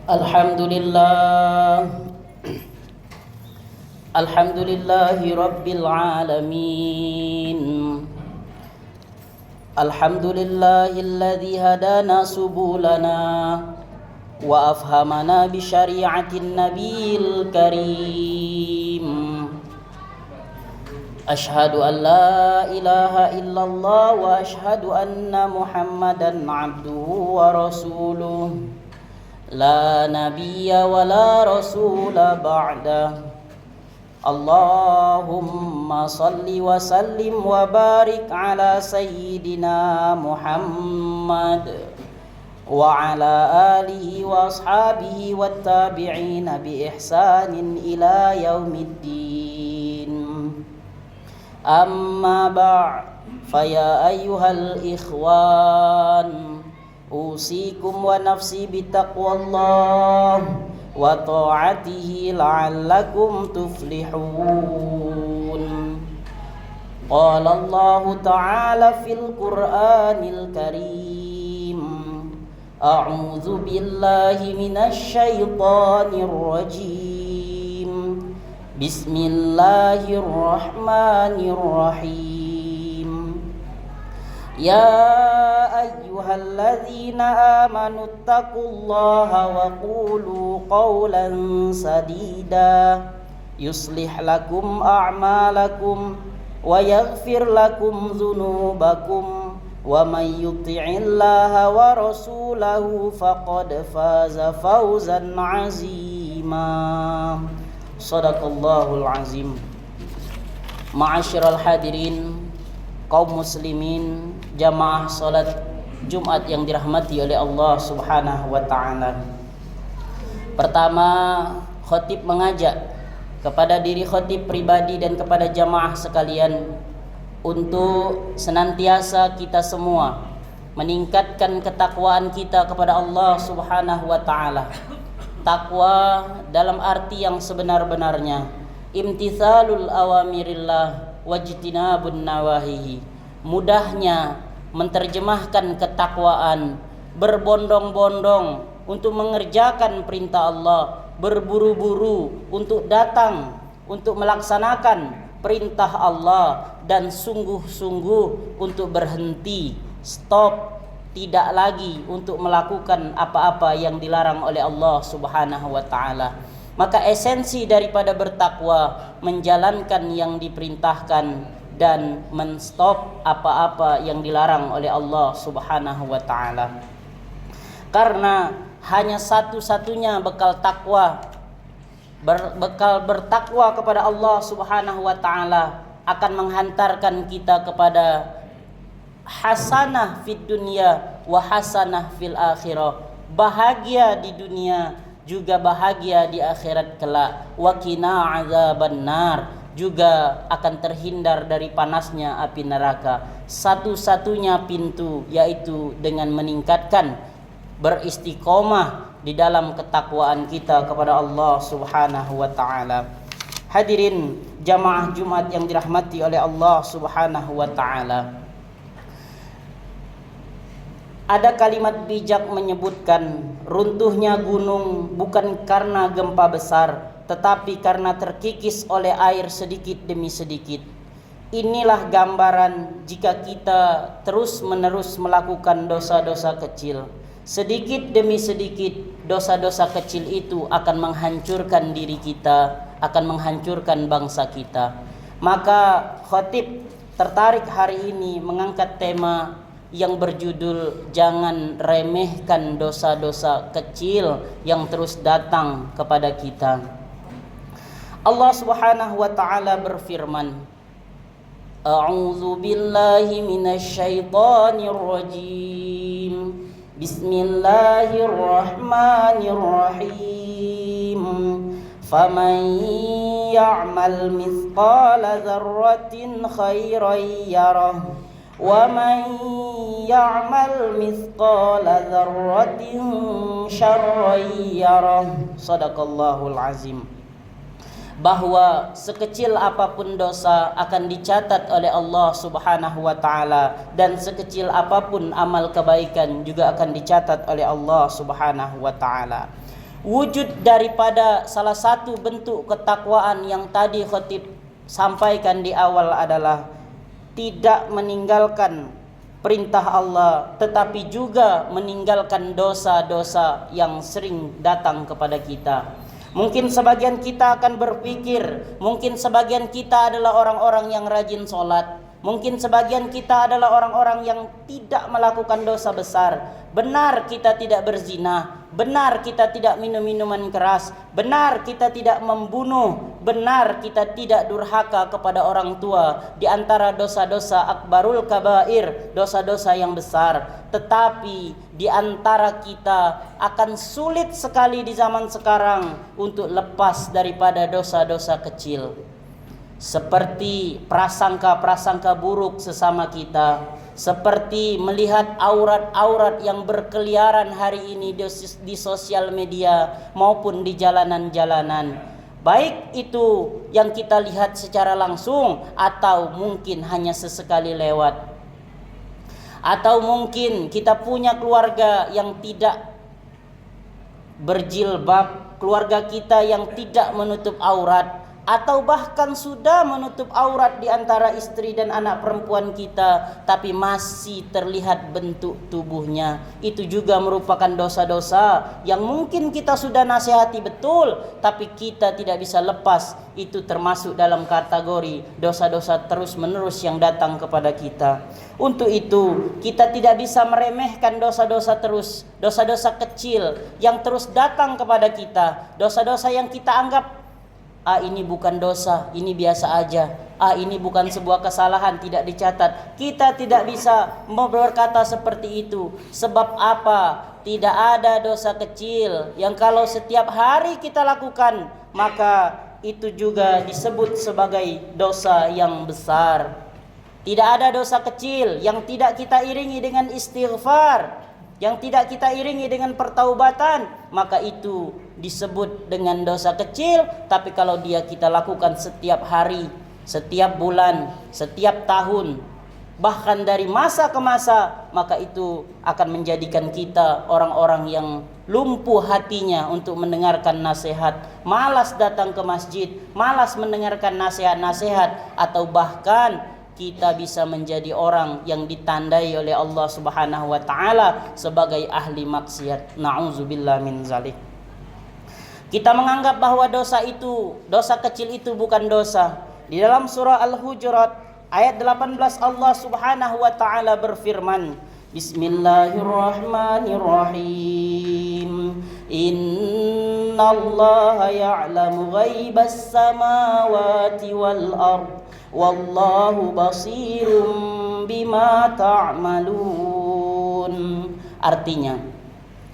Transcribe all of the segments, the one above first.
Alhamdulillah Alhamdulillahi Rabbil Alamin. Alhamdulillahilladzi hadana subulana wa afhamana bi syari'atin nabiyil karim. Ashhadu an la ilaha illallah wa ashhadu anna Muhammadan abduhu wa rasuluh. La nabiyya wa la rasula ba'dah. Allahumma salli wa sallim wa barik ala sayyidina Muhammad wa ala alihi wa ashabihi wa tabi'ina bi ihsanin ila yaumiddin. Amma ba'd, faya ayyuhal ikhwan, usikum wa nafsi bitaqwallah wa ta'atihi la'allakum tuflihun. Qala Allah ta'ala fil Qur'anil Karim, a'udzu billahi minasy syaithanir rajim. Bismillahirrahmanirrahim. Ya ayyuhalladzina amanu taqullaha wa qulu qawlan sadida yuslih lakum a'malakum wa yaghfir lakum dzunubakum wa may yuti'illaha wa rasulahu faqad faza fawzan 'azima. Shadaqallahul azim. Ma'asyiral hadirin, kaum muslimin, jamaah salat Jumat yang dirahmati oleh Allah Subhanahu wa taala. Pertama, khatib mengajak kepada diri khatib pribadi dan kepada jamaah sekalian untuk senantiasa kita semua meningkatkan ketakwaan kita kepada Allah Subhanahu wa taala. Takwa dalam arti yang sebenar-benarnya, imtithalul awamirillah wajtinabun nawahihi. Mudahnya menterjemahkan ketakwaan, berbondong-bondong untuk mengerjakan perintah Allah, berburu-buru untuk datang untuk melaksanakan perintah Allah, dan sungguh-sungguh untuk berhenti, stop, tidak lagi untuk melakukan apa-apa yang dilarang oleh Allah Subhanahu wa taala. Maka esensi daripada bertakwa menjalankan yang diperintahkan dan menstop apa-apa yang dilarang oleh Allah Subhanahu wa taala. Karena hanya satu-satunya bekal takwa, bekal bertakwa kepada Allah Subhanahu wa taala akan menghantarkan kita kepada hasanah fid dunya wa hasanah fil akhirah. Bahagia di dunia juga bahagia di akhirat kelak. Wa qina azabannar, juga akan terhindar dari panasnya api neraka. Satu-satunya pintu yaitu dengan meningkatkan, beristiqomah di dalam ketakwaan kita kepada Allah Subhanahu wa taala. Hadirin jamaah Jumat yang dirahmati oleh Allah Subhanahu wa taala. Ada kalimat bijak menyebutkan runtuhnya gunung bukan karena gempa besar, tetapi karena terkikis oleh air sedikit demi sedikit. Inilah gambaran jika kita terus-menerus melakukan dosa-dosa kecil. Sedikit demi sedikit dosa-dosa kecil itu akan menghancurkan diri kita, akan menghancurkan bangsa kita. Maka khatib tertarik hari ini mengangkat tema yang berjudul jangan remehkan dosa-dosa kecil yang terus datang kepada kita. Allah Subhanahu wa taala berfirman, A'udzu billahi minasy syaithanir rajim. Bismillahirrahmanirrahim. Faman ya'mal mithqala dzarratin khairan yarah wa man ya'mal mithqala dzarratin syarran yarah. Shadaqallahul azim. Bahwa sekecil apapun dosa akan dicatat oleh Allah Subhanahu wa taala, dan sekecil apapun amal kebaikan juga akan dicatat oleh Allah Subhanahu wa taala. Wujud daripada salah satu bentuk ketakwaan yang tadi khatib sampaikan di awal adalah tidak meninggalkan perintah Allah, tetapi juga meninggalkan dosa-dosa yang sering datang kepada kita. Mungkin sebagian kita akan berpikir, mungkin sebagian kita adalah orang-orang yang rajin sholat, mungkin sebagian kita adalah orang-orang yang tidak melakukan dosa besar. Benar kita tidak berzina, benar kita tidak minum minuman keras, benar kita tidak membunuh, benar kita tidak durhaka kepada orang tua. Di antara dosa-dosa akbarul kabair, dosa-dosa yang besar. Tetapi di antara kita akan sulit sekali di zaman sekarang untuk lepas daripada dosa-dosa kecil, seperti prasangka-prasangka buruk sesama kita, seperti melihat aurat-aurat yang berkeliaran hari ini di sosial media maupun di jalanan-jalanan. Baik itu yang kita lihat secara langsung atau mungkin hanya sesekali lewat. Atau mungkin kita punya keluarga yang tidak berjilbab, keluarga kita yang tidak menutup aurat, atau bahkan sudah menutup aurat di antara istri dan anak perempuan kita, tapi masih terlihat bentuk tubuhnya. Itu juga merupakan dosa-dosa yang mungkin kita sudah nasihati betul, tapi kita tidak bisa lepas. Itu termasuk dalam kategori dosa-dosa terus-menerus yang datang kepada kita. Untuk itu, kita tidak bisa meremehkan dosa-dosa dosa-dosa kecil yang terus datang kepada kita. Dosa-dosa yang kita anggap ini bukan dosa, ini biasa aja. Ini bukan sebuah kesalahan, tidak dicatat. Kita tidak bisa berkata seperti itu. Sebab apa? Tidak ada dosa kecil yang kalau setiap hari kita lakukan, maka itu juga disebut sebagai dosa yang besar. Tidak ada dosa kecil yang tidak kita iringi dengan istighfar, yang tidak kita iringi dengan pertaubatan, maka itu disebut dengan dosa kecil. Tapi kalau dia kita lakukan setiap hari, setiap bulan, setiap tahun, bahkan dari masa ke masa, maka itu akan menjadikan kita orang-orang yang lumpuh hatinya untuk mendengarkan nasihat, malas datang ke masjid, malas mendengarkan nasihat-nasihat, atau bahkan kita bisa menjadi orang yang ditandai oleh Allah Subhanahu wa taala sebagai ahli maksiat. Na'udzubillah min zalik. Kita menganggap bahwa dosa kecil itu bukan dosa. Di dalam surah Al-Hujurat ayat 18 Allah Subhanahu wa taala berfirman, Bismillahirrahmanirrahim. Innallaha ya'lamu ghaibas samawati wal ard wallahu basirum bima ta'malun. Artinya,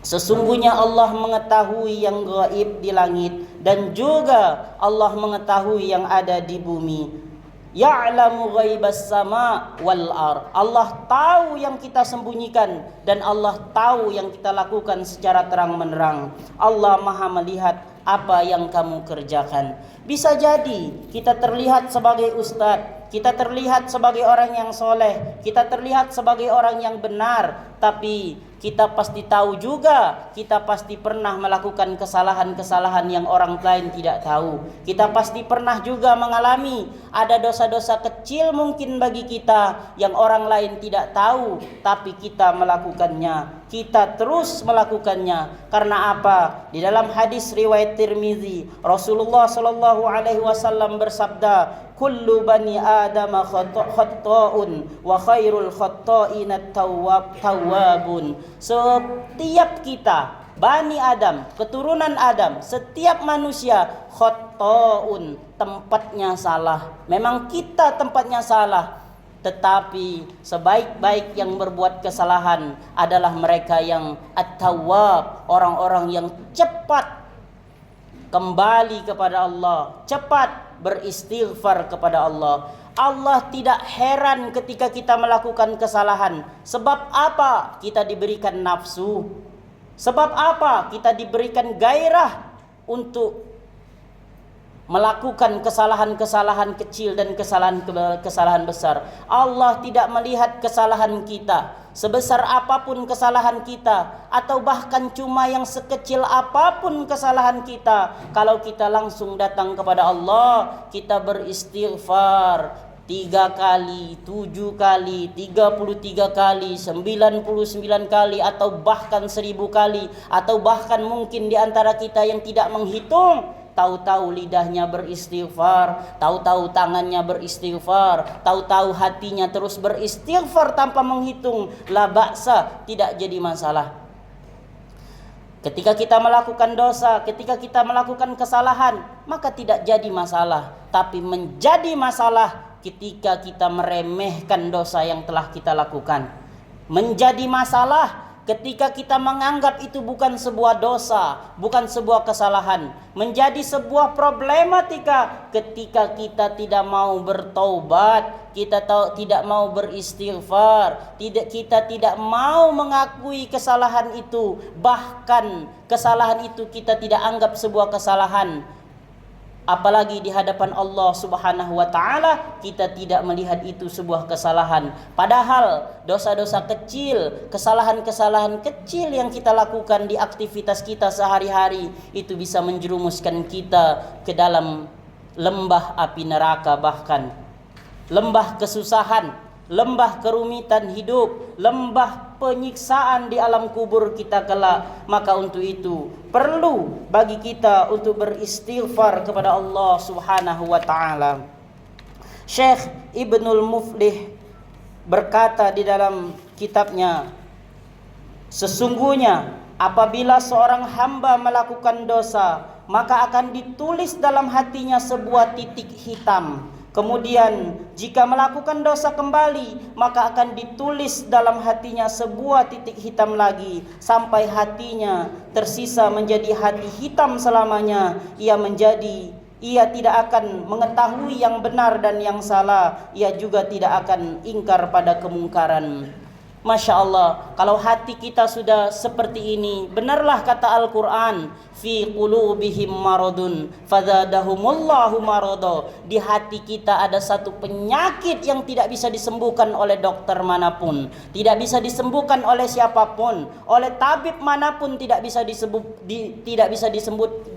sesungguhnya Allah mengetahui yang gaib di langit dan juga Allah mengetahui yang ada di bumi. Ya'lamu ghaibas sama wal ar. Allah tahu yang kita sembunyikan dan Allah tahu yang kita lakukan secara terang-menerang. Allah Maha melihat apa yang kamu kerjakan. Bisa jadi kita terlihat sebagai ustadz, kita terlihat sebagai orang yang soleh, kita terlihat sebagai orang yang benar, tapi kita pasti tahu juga, kita pasti pernah melakukan kesalahan-kesalahan yang orang lain tidak tahu. Kita pasti pernah juga mengalami ada dosa-dosa kecil mungkin bagi kita yang orang lain tidak tahu, tapi kita melakukannya. Kita terus melakukannya. Karena apa? Di dalam hadis riwayat Tirmizi, Rasulullah sallallahu alaihi wasallam bersabda, "Kullu bani Adam khata'un wa khairul khata'ina tawwabun." Setiap kita, Bani Adam, keturunan Adam, setiap manusia khata'un, tempatnya salah. Memang kita tempatnya salah. Tetapi sebaik-baik yang berbuat kesalahan adalah mereka yang at-tawwab, orang-orang yang cepat kembali kepada Allah, cepat beristighfar kepada Allah. Allah tidak heran ketika kita melakukan kesalahan. Sebab apa? Kita diberikan nafsu. Sebab apa? Kita diberikan gairah untuk melakukan kesalahan-kesalahan kecil dan kesalahan besar. Allah tidak melihat kesalahan kita, sebesar apapun kesalahan kita, atau bahkan cuma yang sekecil apapun kesalahan kita. Kalau kita langsung datang kepada Allah, kita beristighfar 3 kali, 7 kali, 33 kali, 99 kali, atau bahkan 1000 kali, atau bahkan mungkin di antara kita yang tidak menghitung, tahu-tahu lidahnya beristighfar, tahu-tahu tangannya beristighfar, tahu-tahu hatinya terus beristighfar tanpa menghitung, la ba'sa, tidak jadi masalah. Ketika kita melakukan dosa, ketika kita melakukan kesalahan, maka tidak jadi masalah. Tapi menjadi masalah ketika kita meremehkan dosa yang telah kita lakukan. Menjadi masalah ketika kita menganggap itu bukan sebuah dosa, bukan sebuah kesalahan. Menjadi sebuah problematika ketika kita tidak mau bertaubat, kita tidak mau beristighfar, kita tidak mau mengakui kesalahan itu, bahkan kesalahan itu kita tidak anggap sebuah kesalahan. Apalagi di hadapan Allah Subhanahu wa ta'ala, kita tidak melihat itu sebuah kesalahan. Padahal dosa-dosa kecil, kesalahan-kesalahan kecil yang kita lakukan di aktivitas kita sehari-hari, itu bisa menjerumuskan kita ke dalam lembah api neraka, bahkan lembah kesusahan, lembah kerumitan hidup, lembah penyiksaan di alam kubur kita kelak. Maka untuk itu perlu bagi kita untuk beristighfar kepada Allah Subhanahu wa ta'ala. Syekh Ibnul Muflih berkata di dalam kitabnya, sesungguhnya apabila seorang hamba melakukan dosa, maka akan ditulis dalam hatinya sebuah titik hitam. Kemudian jika melakukan dosa kembali, maka akan ditulis dalam hatinya sebuah titik hitam lagi, sampai hatinya tersisa menjadi hati hitam selamanya. Ia tidak akan mengetahui yang benar dan yang salah. Ia juga tidak akan ingkar pada kemungkaran. Masya Allah, kalau hati kita sudah seperti ini, benarlah kata Al-Quran, fi qulubihim maradun fazadahumullahu marada. Di hati kita ada satu penyakit yang tidak bisa disembuhkan oleh dokter manapun, tidak bisa disembuhkan oleh siapapun, oleh tabib manapun tidak bisa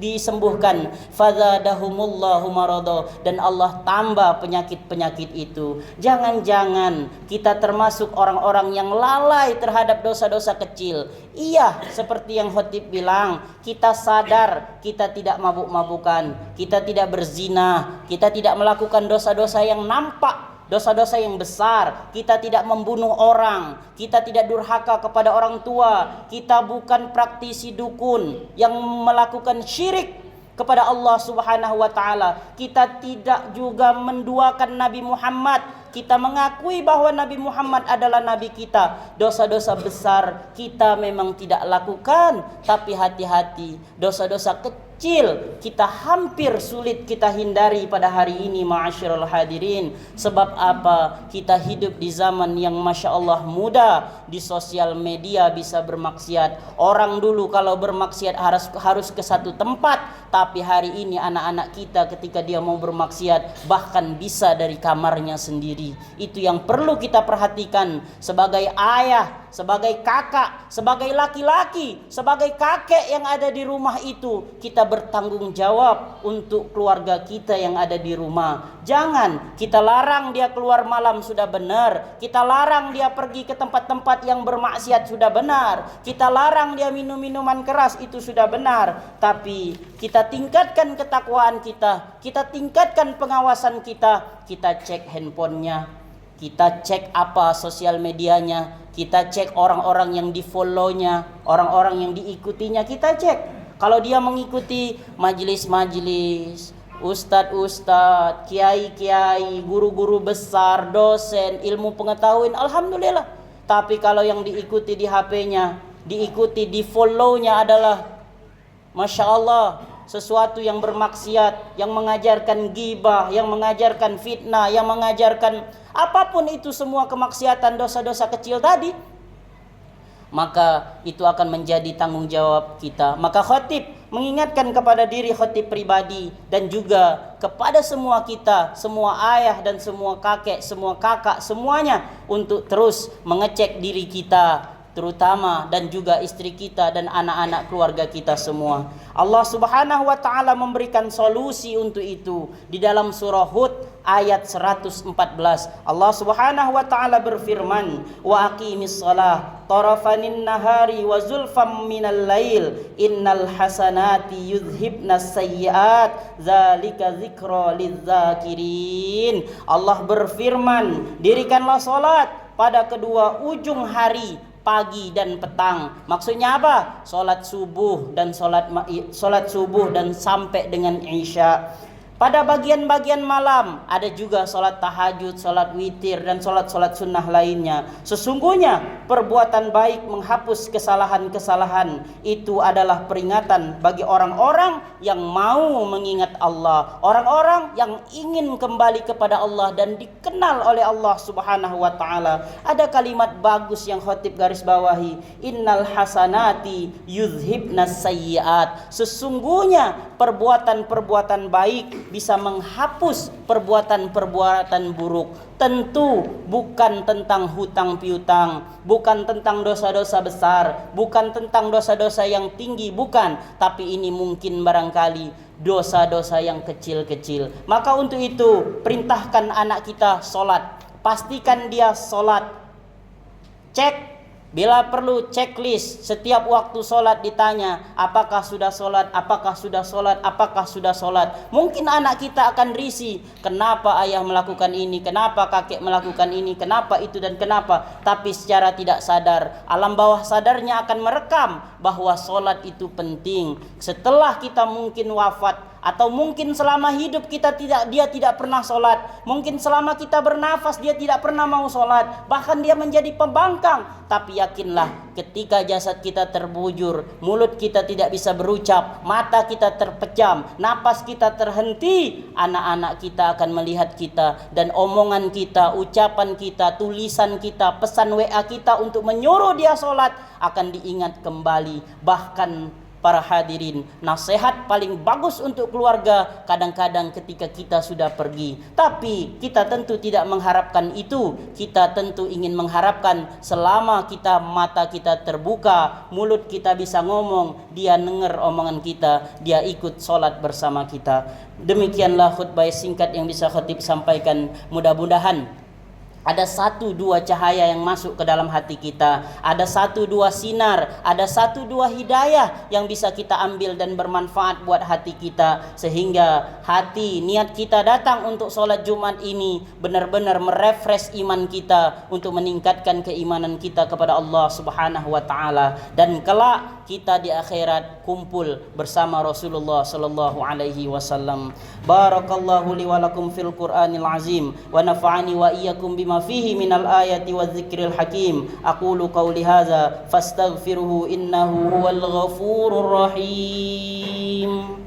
disembuhkan. Fazadahumullahu marada, dan Allah tambah penyakit-penyakit itu. Jangan-jangan kita termasuk orang-orang yang lalai terhadap dosa-dosa kecil. Iya, seperti yang Khotib bilang, kita sadar kita tidak mabuk-mabukan, kita tidak berzina, kita tidak melakukan dosa-dosa yang nampak, dosa-dosa yang besar, kita tidak membunuh orang, kita tidak durhaka kepada orang tua, kita bukan praktisi dukun yang melakukan syirik kepada Allah Subhanahu wa ta'ala, kita tidak juga menduakan Nabi Muhammad. Kita mengakui bahwa Nabi Muhammad adalah Nabi kita. Dosa-dosa besar kita memang tidak lakukan, tapi hati-hati, dosa-dosa kecil kita hampir sulit kita hindari pada hari ini, ma'asyiral hadirin. Sebab apa? Kita hidup di zaman yang Masya Allah mudah, di sosial media bisa bermaksiat. Orang dulu kalau bermaksiat harus ke satu tempat, tapi hari ini anak-anak kita ketika dia mau bermaksiat bahkan bisa dari kamarnya sendiri. Itu yang perlu kita perhatikan sebagai ayah, sebagai kakak, sebagai laki-laki, sebagai kakek yang ada di rumah itu. Kita bertanggung jawab untuk keluarga kita yang ada di rumah. Jangan kita larang dia keluar malam, sudah benar. Kita larang dia pergi ke tempat-tempat yang bermaksiat, sudah benar. Kita larang dia minum minuman keras, itu sudah benar. Tapi kita tingkatkan ketakwaan kita, kita tingkatkan pengawasan kita. Kita cek handphonenya, kita cek apa sosial medianya, kita cek orang-orang yang di-follow-nya, orang-orang yang diikutinya, kita cek. Kalau dia mengikuti majelis-majelis, ustadz-ustadz, kiai-kiai, guru-guru besar, dosen, ilmu pengetahuan, alhamdulillah. Tapi kalau yang diikuti di HP-nya, diikuti di follow-nya adalah Masya Allah, sesuatu yang bermaksiat, yang mengajarkan ghibah, yang mengajarkan fitnah, yang mengajarkan apapun itu, semua kemaksiatan, dosa-dosa kecil tadi, maka itu akan menjadi tanggung jawab kita. Maka khotib mengingatkan kepada diri khatib pribadi dan juga kepada semua kita, semua ayah dan semua kakek, semua kakak, semuanya untuk terus mengecek diri kita terutama dan juga istri kita dan anak-anak keluarga kita semua. Allah Subhanahu wa taala memberikan solusi untuk itu di dalam surah Hud ayat 114. Allah Subhanahu wa taala berfirman, "Wa aqimis shalah tarafanin nahari wa zulfam minal lail innal hasanati yudhibnas sayyiat dzalika dzikra lidzakirin." Allah berfirman, "Dirikanlah salat pada kedua ujung hari, pagi dan petang." Maksudnya apa? Salat subuh dan salat subuh dan sampai dengan isya. Pada bagian-bagian malam ada juga salat tahajud, salat witir dan salat-salat sunnah lainnya. Sesungguhnya perbuatan baik menghapus kesalahan-kesalahan. Itu adalah peringatan bagi orang-orang yang mau mengingat Allah, orang-orang yang ingin kembali kepada Allah dan dikenal oleh Allah Subhanahu wa taala. Ada kalimat bagus yang khatib garis bawahi, innal hasanati yuzhibnas sayyiat. Sesungguhnya perbuatan-perbuatan baik bisa menghapus perbuatan-perbuatan buruk. Tentu bukan tentang hutang piutang, bukan tentang dosa-dosa besar, bukan tentang dosa-dosa yang tinggi, bukan. Tapi ini mungkin barangkali dosa-dosa yang kecil-kecil. Maka untuk itu perintahkan anak kita sholat, pastikan dia sholat. Cek, bila perlu checklist, setiap waktu sholat ditanya, apakah sudah sholat, apakah sudah sholat, apakah sudah sholat. Mungkin anak kita akan risih, kenapa ayah melakukan ini, kenapa kakek melakukan ini, kenapa itu dan kenapa. Tapi secara tidak sadar, alam bawah sadarnya akan merekam bahwa sholat itu penting. Setelah kita mungkin wafat, atau mungkin selama hidup dia tidak pernah sholat, mungkin selama kita bernafas dia tidak pernah mau sholat, bahkan dia menjadi pembangkang. Tapi yakinlah, ketika jasad kita terbujur, mulut kita tidak bisa berucap, mata kita terpejam, napas kita terhenti, anak-anak kita akan melihat kita, dan omongan kita, ucapan kita, tulisan kita, pesan WA kita untuk menyuruh dia sholat akan diingat kembali. Bahkan para hadirin, nasihat paling bagus untuk keluarga kadang-kadang ketika kita sudah pergi. Tapi kita tentu tidak mengharapkan itu. Kita tentu ingin mengharapkan selama mata kita terbuka, mulut kita bisa ngomong, dia dengar omongan kita, dia ikut sholat bersama kita. Demikianlah khutbah singkat yang bisa khatib sampaikan. Mudah-mudahan ada 1-2 cahaya yang masuk ke dalam hati kita, ada 1-2 sinar, ada 1-2 hidayah yang bisa kita ambil dan bermanfaat buat hati kita, sehingga niat kita datang untuk sholat Jumat ini benar-benar merefresh iman kita untuk meningkatkan keimanan kita kepada Allah Subhanahu wa taala, dan kelak kita di akhirat kumpul bersama Rasulullah sallallahu alaihi wasallam. Barakallahu li wa lakum fil Qur'anil azim wa nafa'ani wa iyyakum bima fihi minal ayati wadh-dhikril hakim. Aqulu qawli hadza fastaghfiruhu innahu huwal ghafurur rahim.